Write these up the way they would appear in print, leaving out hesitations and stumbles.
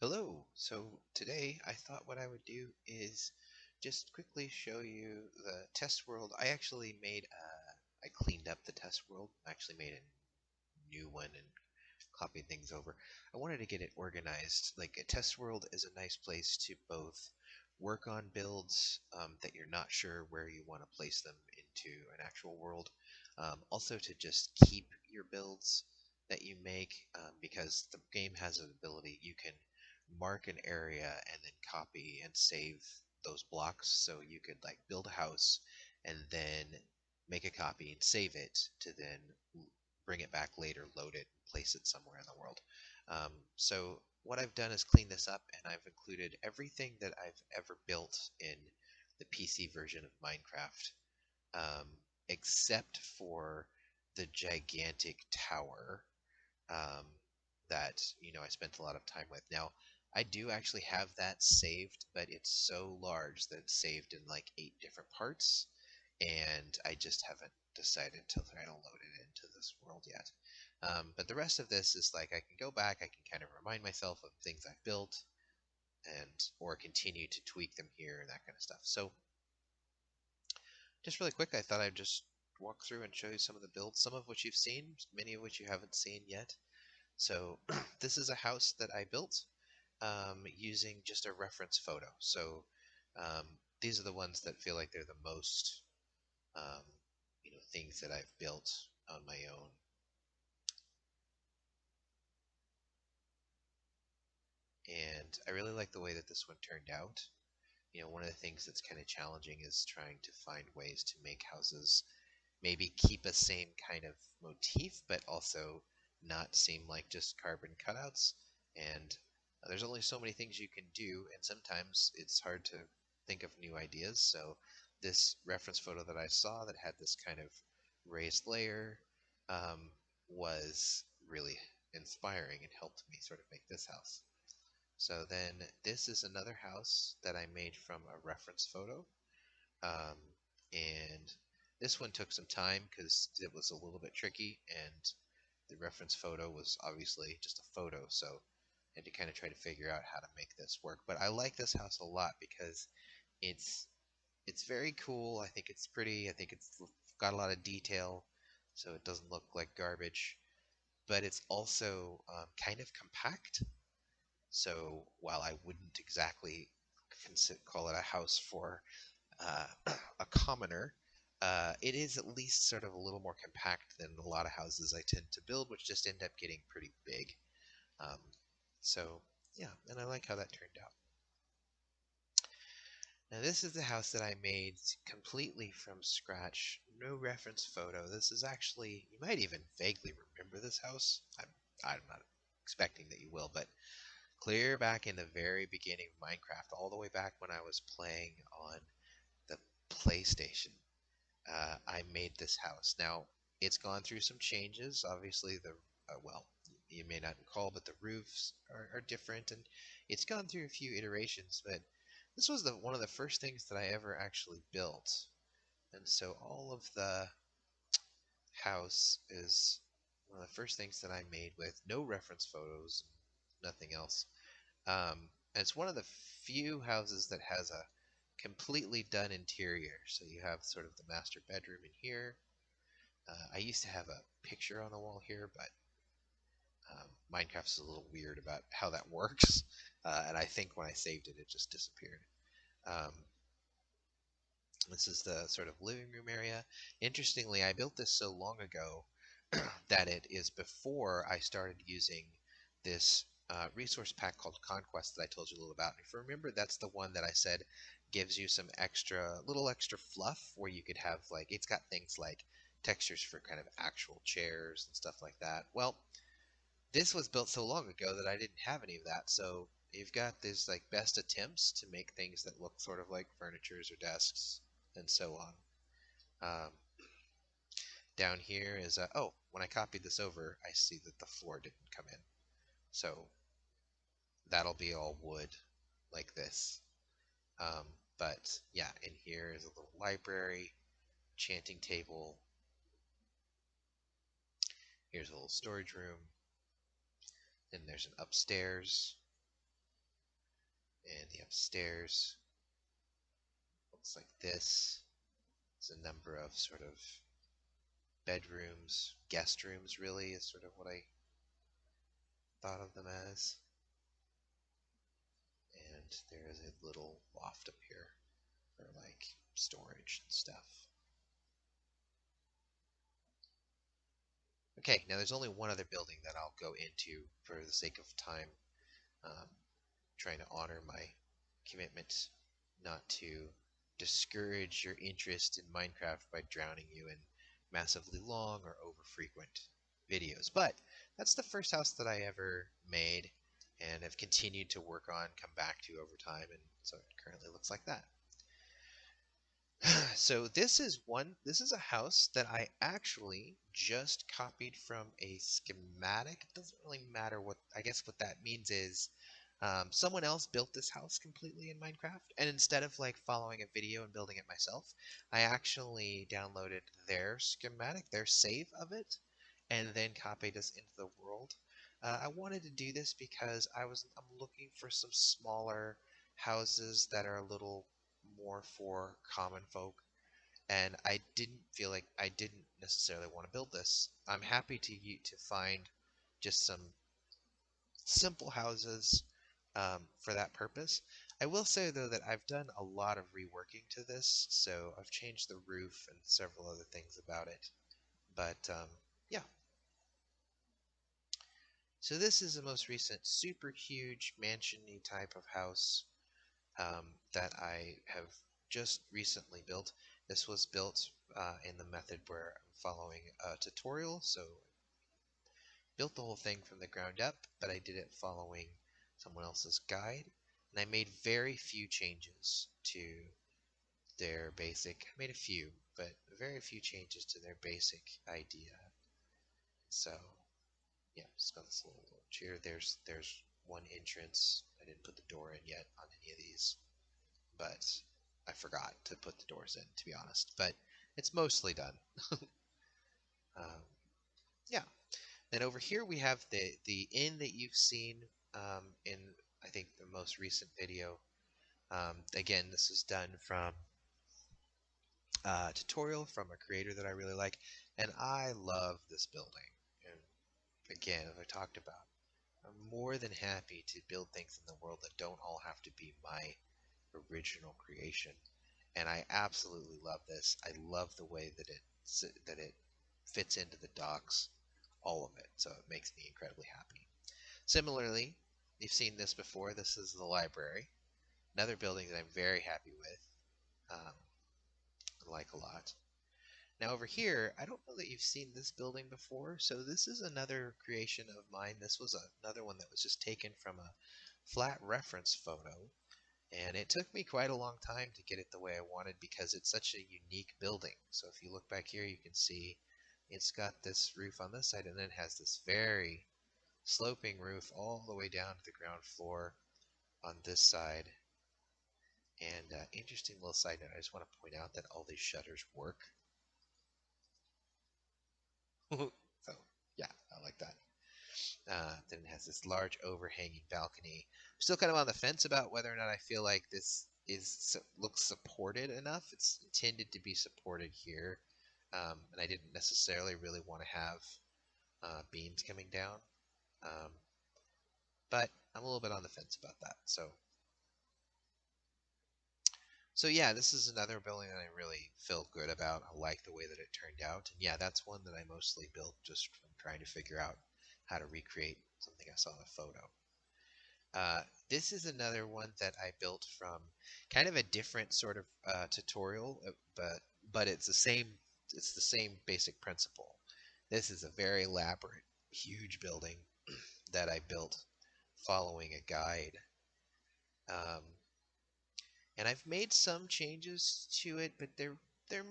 Hello. So today I thought what I would do is just quickly show you the test world. I cleaned up the test world. I actually made a new one and copied things over. I wanted to get it organized. Like a test world is a nice place to both work on builds that you're not sure where you want to place them into an actual world. Also to just keep your builds that you make because the game has an ability you can mark an area and then copy and save those blocks. So you could like build a house and then make a copy and save it to then bring it back later, load it, and place it somewhere in the world. So what I've done is clean this up, and I've included everything that I've ever built in the PC version of Minecraft, um, except for the gigantic tower um, that I spent a lot of time with. Now, I do actually have that saved, but it's so large that it's saved in like 8 different parts, and I just haven't decided to try to load it into this world yet. But the rest of this is like I can go back, I can kind of remind myself of things I've built, and or continue to tweak them here and that kind of stuff. So just really quick, I thought I'd just walk through and show you some of the builds, some of which you've seen, many of which you haven't seen yet. So this is a house that I built using just a reference photo. So um, these are the ones that feel like they're the most um, things that I've built on my own. And I really like the way that this one turned out. One of the things that's kind of challenging is trying to find ways to make houses maybe keep a same kind of motif, but also not seem like just carbon cutouts. And there's only so many things you can do, and sometimes it's hard to think of new ideas. So this reference photo that I saw that had this kind of raised layer um, was really inspiring and helped me sort of make this house. So then this is another house that I made from a reference photo. Um, and this one took some time because it was a little bit tricky, and the reference photo was obviously just a photo, so I had to kind of try to figure out how to make this work. But I like this house a lot because it's it's very cool. I think it's pretty. I think it's got a lot of detail, so it doesn't look like garbage. But it's also kind of compact. So while I wouldn't exactly call it a house for uh, a commoner, it is at least sort of a little more compact than a lot of houses I tend to build, which just end up getting pretty big. Um, so yeah, and I like how that turned out. Now this is the house that I made completely from scratch. No reference photo. This is actually, you might even vaguely remember this house. I'm not expecting that you will, but clear back in the very beginning of Minecraft, all the way back when I was playing on the PlayStation, I made this house. Now, it's gone through some changes. Obviously, well, you may not recall, but the roofs are different, and it's gone through a few iterations. But this was the one of the first things that I ever actually built, and so all of the house is one of the first things that I made with no reference photos, nothing else. And it's one of the few houses that has a completely done interior. So you have sort of the master bedroom in here. I used to have a picture on the wall here, but Minecraft's a little weird about how that works. And I think when I saved it, it just disappeared. Um, this is the sort of living room area. Interestingly, I built this so long ago that it is before I started using this resource pack called Conquest that I told you a little about. If you remember, that's the one that I said gives you some little extra fluff where you could have like, it's got things like textures for kind of actual chairs and stuff like that. Well, this was built so long ago that I didn't have any of that. So you've got these like best attempts to make things that look sort of like furnitures or desks and so on. Um, Down here is oh, when I copied this over, I see that the floor didn't come in. So that'll be all wood like this. Um, but yeah, in here is a little library, chanting table. Here's a little storage room. Then there's an upstairs. And the upstairs looks like this. There's a number of sort of bedrooms, guest rooms, really, is sort of what I thought of them as. And there is a little loft up here for like storage and stuff. Okay, now there's only one other building that I'll go into for the sake of time, um, trying to honor my commitment not to discourage your interest in Minecraft by drowning you in massively long or over frequent videos. But that's the first house that I ever made and have continued to work on, come back to over time, and so it currently looks like that. So this is a house that I actually just copied from a schematic. It doesn't really matter what, I guess what that means is someone else built this house completely in Minecraft, and instead of like following a video and building it myself, I actually downloaded their schematic, their save of it, and then copied this into the world. I wanted to do this because I'm looking for some smaller houses that are a little more for common folk, and I didn't necessarily want to build this. I'm happy to find just some simple houses for that purpose. I will say though that I've done a lot of reworking to this, so I've changed the roof and several other things about it. But yeah, so this is the most recent super huge mansion-y type of house that I have just recently built. This was built in the method where I'm following a tutorial, so built the whole thing from the ground up, but I did it following someone else's guide, and I made very few changes to their basic. I made a few, but very few changes to their basic idea. So yeah, just got this little chair. There's one entrance. I didn't put the door in yet on any of these, but I forgot to put the doors in, to be honest. But it's mostly done. um, yeah. Then over here we have the inn that you've seen in I think the most recent video. Again, this is done from a tutorial from a creator that I really like, and I love this building. And again, as I talked about, I'm more than happy to build things in the world that don't all have to be my original creation. And I absolutely love this. I love the way that it fits into the docks, all of it. So it makes me incredibly happy. Similarly, you've seen this before. This is the library, another building that I'm very happy with. I like a lot. Now over here, I don't know that you've seen this building before, so this is another creation of mine. This was another one that was just taken from a flat reference photo, and it took me quite a long time to get it the way I wanted because it's such a unique building. So if you look back here, you can see it's got this roof on this side, and then it has this very sloping roof all the way down to the ground floor on this side. And interesting little side note, I just want to point out that all these shutters work. So yeah, I like that. Then it has this large overhanging balcony. I'm still kind of on the fence about whether or not I feel like this looks supported enough. It's intended to be supported here, and I didn't necessarily really want to have beams coming down. Um, but I'm a little bit on the fence about that. So yeah, this is another building that I really feel good about. I like the way that it turned out. And yeah, that's one that I mostly built just from trying to figure out how to recreate something I saw in a photo. This is another one that I built from kind of a different sort of tutorial, but it's the same basic principle. This is a very elaborate, huge building that I built following a guide. Um, and I've made some changes to it, but they're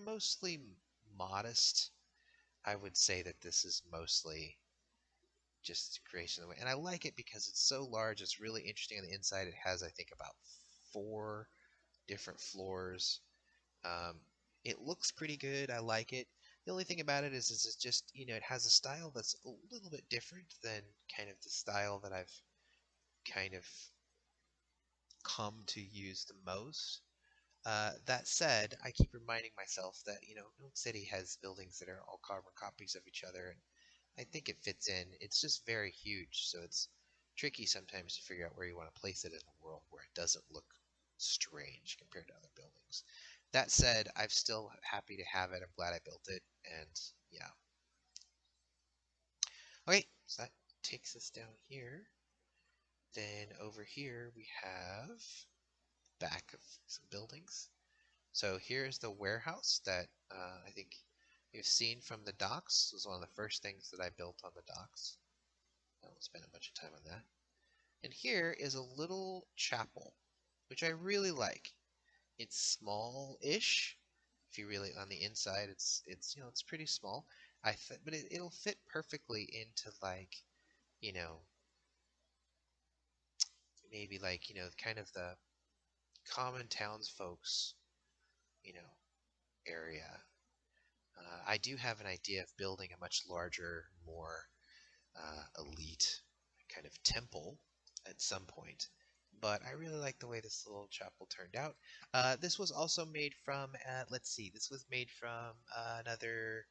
mostly modest. I would say that this is mostly just creation of the way, and I like it because it's so large. It's really interesting on the inside. It has, I think, about 4 different floors. Um, it looks pretty good. I like it. The only thing about it is it's just it has a style that's a little bit different than kind of the style that I've kind of come to use the most. That said, I keep reminding myself that, no city has buildings that are all carbon copies of each other, and I think it fits in. It's just very huge, so it's tricky sometimes to figure out where you want to place it in a world where it doesn't look strange compared to other buildings. That said, I'm still happy to have it. I'm glad I built it, and yeah. Okay, so that takes us down here. Then over here we have back of some buildings. So here's the warehouse that I think you've seen from the docks. This was one of the first things that I built on the docks. I won't spend a bunch of time on that. And here is a little chapel, which I really like. It's small-ish. If you really on the inside, it's pretty small. But it'll fit perfectly into like you know maybe like kind of the common townsfolk's you know area. I do have an idea of building a much larger, more elite kind of temple at some point. But I really like the way this little chapel turned out. This was also made from, let's see, this was made from another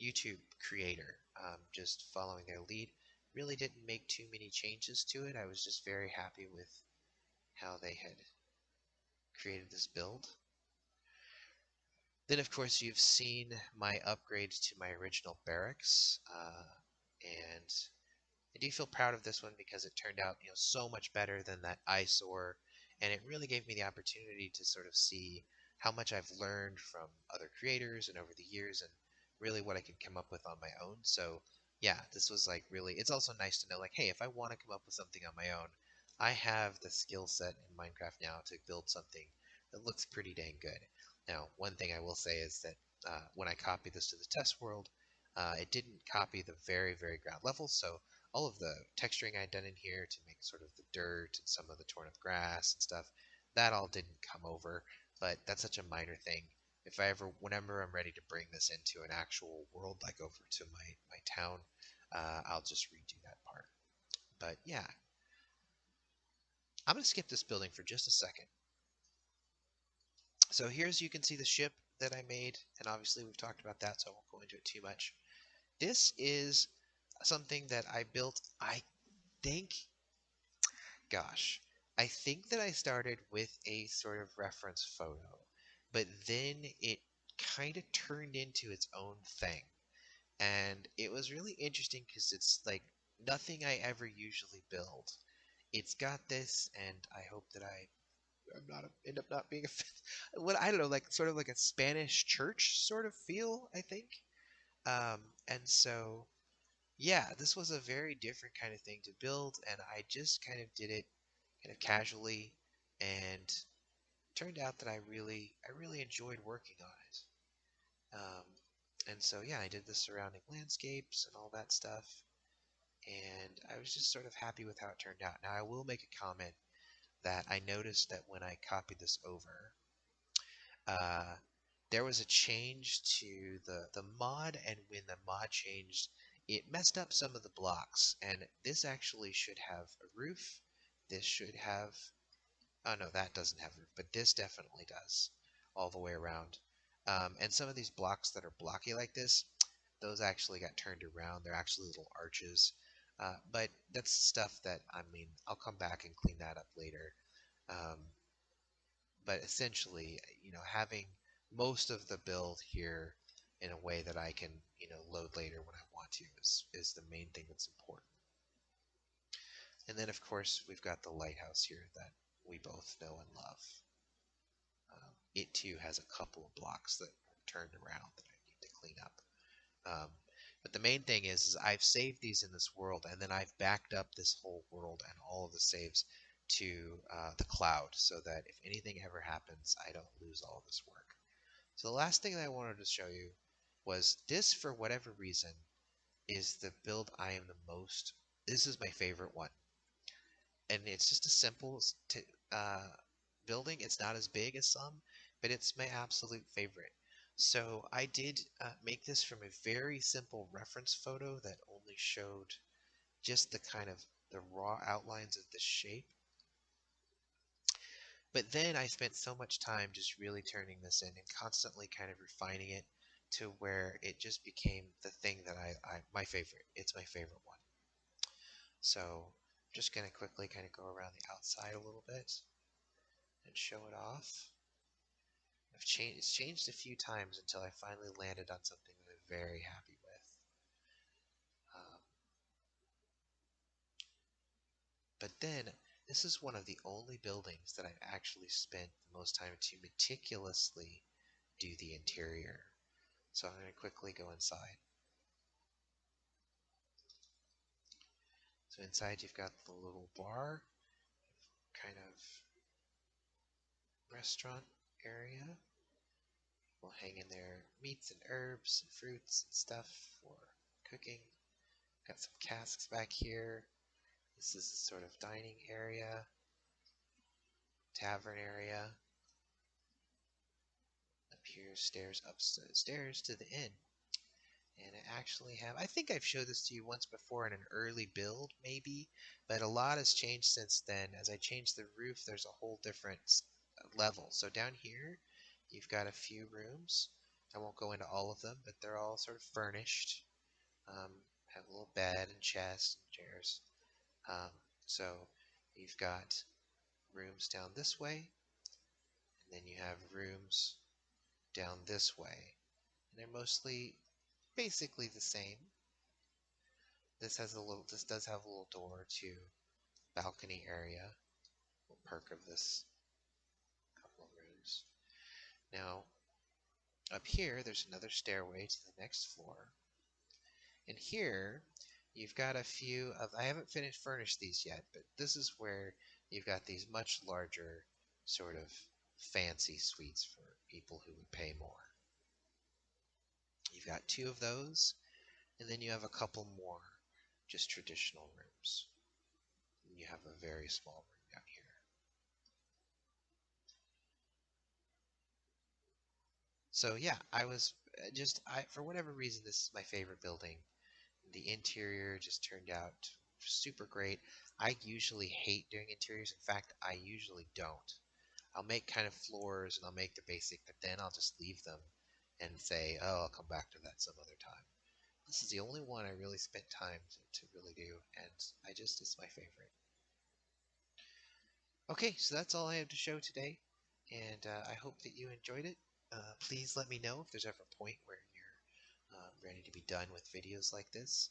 YouTube creator, just following their lead. Really didn't make too many changes to it. I was just very happy with how they had created this build. Then, of course, you've seen my upgrades to my original barracks, and I do feel proud of this one because it turned out, so much better than that eyesore, and it really gave me the opportunity to sort of see how much I've learned from other creators and over the years, and really what I could come up with on my own. So, yeah, this was like really. It's also nice to know, like, hey, if I want to come up with something on my own, I have the skill set in Minecraft now to build something that looks pretty dang good. Now, one thing I will say is that when I copied this to the test world, it didn't copy the very, very ground level, so all of the texturing I'd done in here to make sort of the dirt and some of the torn up grass and stuff, that all didn't come over, but that's such a minor thing. If I ever, whenever I'm ready to bring this into an actual world, like over to my town, I'll just redo that part. But yeah, I'm going to skip this building for just a second. So here's, you can see the ship that I made, and obviously we've talked about that, so I won't go into it too much. This is something that I built, I think, gosh, I think that I started with a sort of reference photo, but then it kind of turned into its own thing. And it was really interesting because it's like nothing I ever usually build. It's got this, and I hope that I'm not end up not being a what I don't know, like sort of like a Spanish church sort of feel, I think. And so yeah, this was a very different kind of thing to build, and I just kind of did it kind of casually, and turned out that I really enjoyed working on it. And so yeah, I did the surrounding landscapes and all that stuff, and I was just sort of happy with how it turned out. Now I will make a comment that I noticed that when I copied this over, uh, there was a change to the mod, and when the mod changed, it messed up some of the blocks. And this actually should have a roof. This should have. Oh no, that doesn't have a roof, but this definitely does, all the way around. And some of these blocks that are blocky like this, those actually got turned around. They're actually little arches. But that's stuff that, I mean, I'll come back and clean that up later. Um, but essentially, having most of the build here in a way that I can, load later when I want to is the main thing that's important. And then, of course, we've got the lighthouse here that we both know and love. It too has a couple of blocks that are turned around that I need to clean up. Um, but the main thing is I've saved these in this world, and then I've backed up this whole world and all of the saves to the cloud, so that if anything ever happens, I don't lose all of this work. So the last thing that I wanted to show you was this, for whatever reason, is the build I am the most. This is my favorite one, and it's just a simple uh, building. It's not as big as some, but it's my absolute favorite. So I did make this from a very simple reference photo that only showed just the kind of the raw outlines of the shape. But then I spent so much time just really turning this in and constantly kind of refining it to where it just became the thing that my favorite. It's my favorite one. So I'm just going to quickly kind of go around the outside a little bit and show it off. It's changed a few times until I finally landed on something that I'm very happy with. Um, but then this is one of the only buildings that I've actually spent the most time to meticulously do the interior. So I'm going to quickly go inside. So inside you've got the little bar, kind of restaurant area. We'll hang in there meats and herbs and fruits and stuff for cooking. Got some casks back here. This is a sort of dining area, tavern area. Up here, stairs upstairs to the inn. And I actually have, I think I've showed this to you once before in an early build, maybe, but a lot has changed since then. As I changed the roof, there's a whole different level. So down here, you've got a few rooms. I won't go into all of them, but they're all sort of furnished. Have a little bed and chest and chairs. Um, so you've got rooms down this way, and then you have rooms down this way. And they're mostly basically the same. This does have a little door to balcony area. Little perk of this couple of rooms. Now, up here, there's another stairway to the next floor. And here, you've got a few of, I haven't finished furnished these yet, but this is where you've got these much larger sort of fancy suites for people who would pay more. You've got two of those, and then you have a couple more just traditional rooms. And you have a very small room down here. So yeah, I was for whatever reason, this is my favorite building. The interior just turned out super great. I usually hate doing interiors. In fact, I usually don't. I'll make kind of floors and I'll make the basic, but then I'll just leave them and say, oh, I'll come back to that some other time. This is the only one I really spent time to really do, and it's my favorite. Okay, so that's all I have to show today, and I hope that you enjoyed it. Please let me know if there's ever a point where you're ready to be done with videos like this.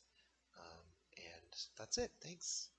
And that's it. Thanks.